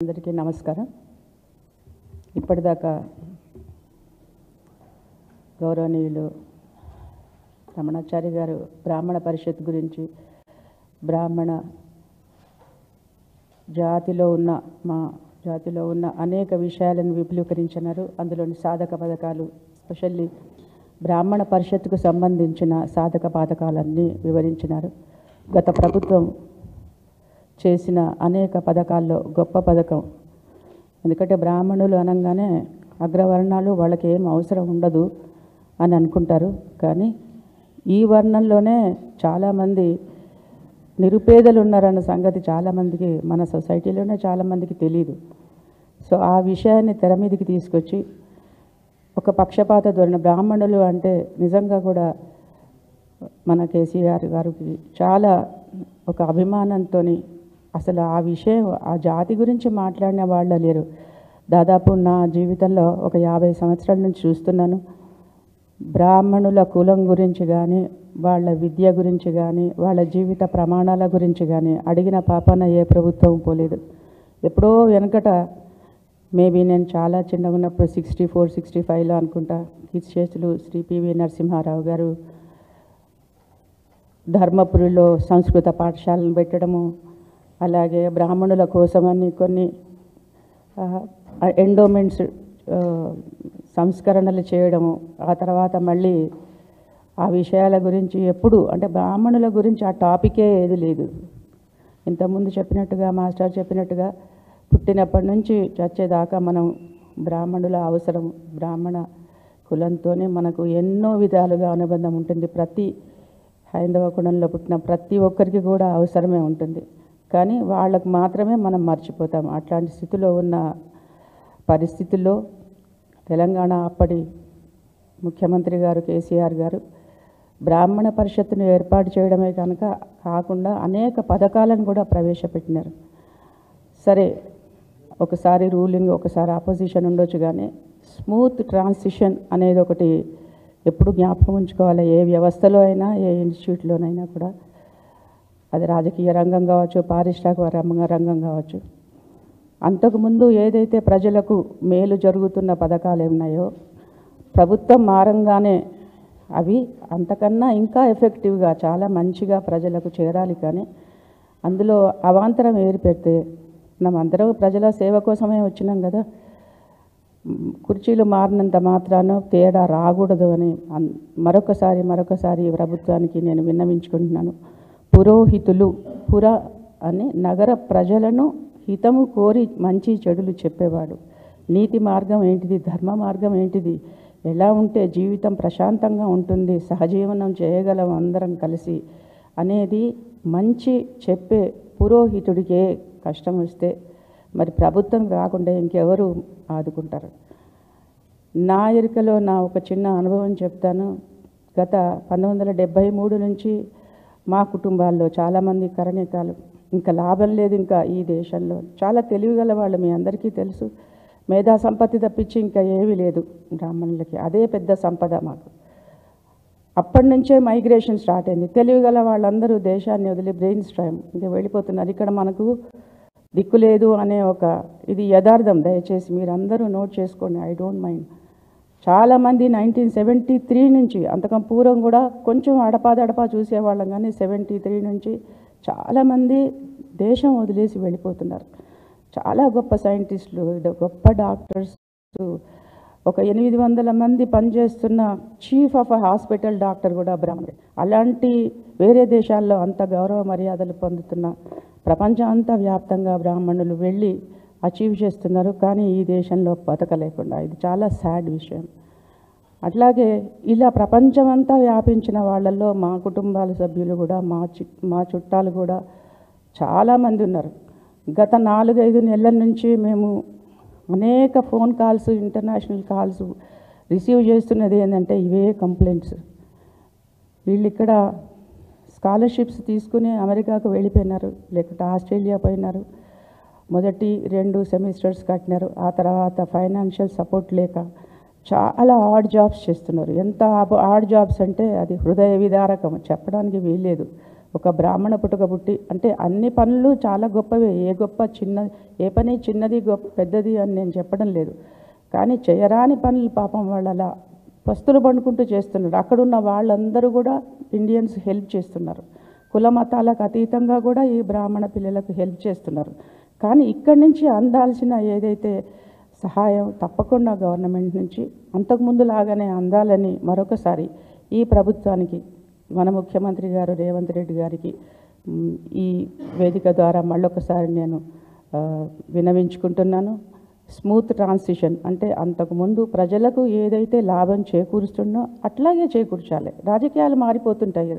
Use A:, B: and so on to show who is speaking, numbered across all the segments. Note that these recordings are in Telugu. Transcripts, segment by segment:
A: అందరికీ నమస్కారం. ఇప్పటిదాకా గౌరవనీయులు రమణాచారి గారు బ్రాహ్మణ పరిషత్ గురించి, బ్రాహ్మణ జాతిలో ఉన్న మా జాతిలో ఉన్న అనేక విషయాలను విపులీకరించినారు. అందులోని సాధక పథకాలు, స్పెషల్లీ బ్రాహ్మణ పరిషత్తుకు సంబంధించిన సాధక పథకాలన్నీ వివరించినారు. గత ప్రభుత్వం చేసిన అనేక పథకాల్లో గొప్ప పథకం, ఎందుకంటే బ్రాహ్మణులు అనగానే అగ్రవర్ణాలు వాళ్ళకి ఏం అవసరం ఉండదు అని అనుకుంటారు. కానీ ఈ వర్ణంలోనే చాలామంది నిరుపేదలు ఉన్నారన్న సంగతి చాలామందికి, మన సొసైటీలోనే చాలామందికి తెలియదు. సో ఆ విషయాన్ని తెర మీదకి తీసుకొచ్చి ఒక పక్షపాత ధోరణి, బ్రాహ్మణులు అంటే నిజంగా కూడా మన కేసీఆర్ గారికి చాలా ఒక అభిమానంతో అసలు ఆ విషయం, ఆ జాతి గురించి మాట్లాడిన వాళ్ళు లేరు. దాదాపు నా జీవితంలో ఒక 50 సంవత్సరాల నుంచి చూస్తున్నాను. బ్రాహ్మణుల కులం గురించి కానీ, వాళ్ళ విద్య గురించి కానీ, వాళ్ళ జీవిత ప్రమాణాల గురించి కానీ అడిగిన పాపాన ఏ ప్రభుత్వం పోలేదు. ఎప్పుడో వెనకట, మేబీ నేను చాలా చిన్నగా ఉన్నప్పుడు 64, 65లో అనుకుంటా, కీర్తిశేషులు శ్రీ పివి నరసింహారావు గారు ధర్మపురిలో సంస్కృత పాఠశాలను పెట్టడము, అలాగే బ్రాహ్మణుల కోసమని కొన్ని ఎండోమెంట్స్ సంస్కరణలు చేయడము, ఆ తర్వాత మళ్ళీ ఆ విషయాల గురించి ఎప్పుడు అంటే బ్రాహ్మణుల గురించి ఆ టాపికే ఏది లేదు. ఇంతకుముందు చెప్పినట్టుగా, మాస్టర్ చెప్పినట్టుగా, పుట్టినప్పటి నుంచి చచ్చేదాకా మనం బ్రాహ్మణుల అవసరం, బ్రాహ్మణ కులంతోనే మనకు ఎన్నో విధాలుగా అనుబంధం ఉంటుంది. ప్రతి హైందవ కులంలో పుట్టిన ప్రతి ఒక్కరికి కూడా అవసరమే ఉంటుంది. కానీ వాళ్ళకు మాత్రమే మనం మర్చిపోతాం. అట్లాంటి స్థితిలో ఉన్న పరిస్థితుల్లో తెలంగాణ అప్పటి ముఖ్యమంత్రి గారు కేసీఆర్ గారు బ్రాహ్మణ పరిషత్తును ఏర్పాటు చేయడమే కనుక కాకుండా అనేక పథకాలను కూడా ప్రవేశపెట్టినారు. సరే, ఒకసారి రూలింగ్, ఒకసారి ఆపోజిషన్ ఉండొచ్చు, కానీ స్మూత్ ట్రాన్సిషన్ అనేది ఒకటి ఎప్పుడు జ్ఞాపకం ఉంచుకోవాలి. ఏ వ్యవస్థలో అయినా, ఏ ఇన్స్టిట్యూట్లోనైనా కూడా, అది రాజకీయ రంగం కావచ్చు, పారిశ్రామిక రంగం కావచ్చు. అంతకుముందు ఏదైతే ప్రజలకు మేలు జరుగుతున్న పథకాలు ఉన్నాయో, ప్రభుత్వం మారంగానే అవి అంతకన్నా ఇంకా ఎఫెక్టివ్గా, చాలా మంచిగా ప్రజలకు చేరాలి. కానీ అందులో అవాంతరం ఏర్పెడితే, మనం అందరం ప్రజల సేవ కోసమే వచ్చినాం కదా, కుర్చీలు మారినంత మాత్రాన తేడా రాకూడదు అని మరొకసారి ప్రభుత్వానికి నేను విన్నవించుకుంటున్నాను. పురోహితులు, పుర అని నగర ప్రజలను హితము కోరి మంచి చెడులు చెప్పేవాడు. నీతి మార్గం ఏంటిది, ధర్మ మార్గం ఏంటిది, ఎలా ఉంటే జీవితం ప్రశాంతంగా ఉంటుంది, సహజీవనం చేయగలం అందరం కలిసి అనేది మంచి చెప్పే పురోహితుడికే కష్టం వస్తే మరి ప్రభుత్వం కాకుండా ఇంకెవరు ఆదుకుంటారు? నా ఎరుకలో నా ఒక చిన్న అనుభవం చెప్తాను. గత 1973 నుంచి మా కుటుంబాల్లో చాలామంది కరణికాలు, ఇంకా లాభం లేదు ఇంకా ఈ దేశంలో, చాలా తెలివిగల వాళ్ళు, మీ అందరికీ తెలుసు. మేధా సంపత్తి తప్పించి ఇంకా ఏమీ లేదు బ్రాహ్మణులకి, అదే పెద్ద సంపద మాకు. అప్పటి నుంచే మైగ్రేషన్ స్టార్ట్ అయింది. తెలివిగల వాళ్ళందరూ దేశాన్ని వదిలి బ్రెయిన్ స్ట్రైమ్ ఇంకా వెళ్ళిపోతున్నారు. ఇక్కడ మనకు దిక్కు లేదు అనే ఒక ఇది యథార్థం. దయచేసి మీరు అందరూ నోట్ చేసుకోండి, ఐ డోంట్ మైండ్. చాలామంది 1973 నుంచి, అంతకం పూర్వం కూడా కొంచెం అడపాదడపా చూసేవాళ్ళం, కానీ 73 నుంచి చాలామంది దేశం వదిలేసి వెళ్ళిపోతున్నారు. చాలా గొప్ప సైంటిస్టులు, గొప్ప డాక్టర్స్, ఒక 800 మంది పనిచేస్తున్న చీఫ్ ఆఫ్ హాస్పిటల్ డాక్టర్ కూడా బ్రాహ్మణుడు. అలాంటి వేరే దేశాల్లో అంత గౌరవ మర్యాదలు పొందుతున్న, ప్రపంచం అంతా వ్యాప్తంగా బ్రాహ్మణులు వెళ్ళి అచీవ్ చేస్తున్నారు. కానీ ఈ దేశంలో బతకలేకుండా, ఇది చాలా సాడ్ విషయం. అట్లాగే ఇలా ప్రపంచమంతా వ్యాపించిన వాళ్ళల్లో మా కుటుంబాల సభ్యులు కూడా, మా చుట్టాలు కూడా చాలామంది ఉన్నారు. గత 4-5 నెలల నుంచి మేము అనేక phone calls, international calls receive చేస్తున్నది ఏంటంటే ఇవే కంప్లైంట్స్. వీళ్ళు ఇక్కడ స్కాలర్షిప్స్ తీసుకుని అమెరికాకు వెళ్ళిపోయినారు, లేకపోతే ఆస్ట్రేలియా పోయినారు. మొదటి 2 సెమిస్టర్స్ కట్టినారు. ఆ తర్వాత ఫైనాన్షియల్ సపోర్ట్ లేక చాలా ఆడ్ జాబ్స్ చేస్తున్నారు. ఎంత ఆడ్ జాబ్స్ అంటే అది హృదయ విదారకం, చెప్పడానికి వీల్లేదు. ఒక బ్రాహ్మణ పుట్టుక పుట్టి అంటే అన్ని పనులు చాలా గొప్పవే, ఏ పని చిన్నది గొప్ప పెద్దది అని నేను చెప్పడం లేదు. కానీ చేయరాని పనులు పాపం వాళ్ళు అలా పస్తులు పండుకుంటూ చేస్తున్నారు. అక్కడున్న వాళ్ళందరూ కూడా ఇండియన్స్ హెల్ప్ చేస్తున్నారు. కుల మతాలకు అతీతంగా కూడా ఈ బ్రాహ్మణ పిల్లలకు హెల్ప్ చేస్తున్నారు. కానీ ఇక్కడి నుంచి అందాల్సిన ఏదైతే సహాయం తప్పకుండా గవర్నమెంట్ నుంచి అంతకుముందు లాగానే అందాలని మరొకసారి ఈ ప్రభుత్వానికి, మన ముఖ్యమంత్రి గారు రేవంత్ రెడ్డి గారికి ఈ వేదిక ద్వారా మళ్ళొకసారి నేను విన్నవించుకుంటున్నాను. స్మూత్ ట్రాన్సిషన్ అంటే అంతకుముందు ప్రజలకు ఏదైతే లాభం చేకూరుస్తుందో అట్లాగే చేకూర్చాలి. రాజకీయాలు మారిపోతుంటాయి.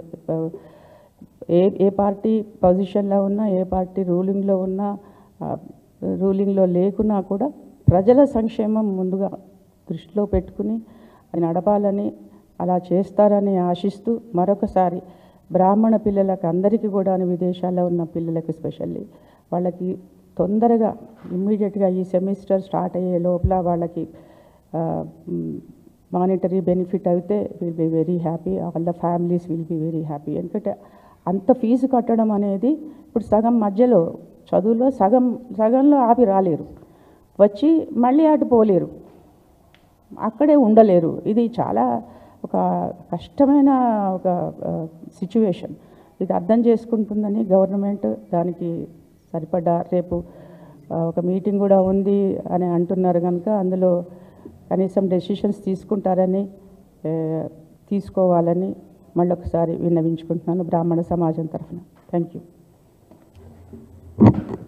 A: ఏ పార్టీ పొజిషన్లో ఉన్నా, ఏ పార్టీ రూలింగ్లో ఉన్నా, రూలింగ్లో లేకున్నా కూడా ప్రజల సంక్షేమం ముందుగా దృష్టిలో పెట్టుకుని అది నడపాలని, అలా చేస్తారని ఆశిస్తూ మరొకసారి బ్రాహ్మణ పిల్లలకు అందరికీ కూడా విదేశాల్లో ఉన్న పిల్లలకు స్పెషల్లీ వాళ్ళకి తొందరగా ఇమ్మీడియట్గా ఈ సెమిస్టర్ స్టార్ట్ అయ్యే లోపల వాళ్ళకి మానిటరీ బెనిఫిట్ అయితే will be very happy. All the families will be very happy. ఎందుకంటే అంత ఫీజు కట్టడం అనేది ఇప్పుడు సగం మధ్యలో చదువులో సగంలో ఆపి రాలేరు, వచ్చి మళ్ళీ అటు పోలేరు, అక్కడే ఉండలేరు. ఇది చాలా ఒక కష్టమైన ఒక సిచ్యువేషన్. ఇది అర్థం చేసుకుంటుందని గవర్నమెంట్ దానికి సరిపడా రేపు ఒక మీటింగ్ కూడా ఉంది అని అంటున్నారు కనుక అందులో కనీసం డెసిషన్స్ తీసుకోవాలని మళ్ళొకసారి విన్నవించుకుంటున్నాను బ్రాహ్మణ సమాజం తరఫున. Thank you.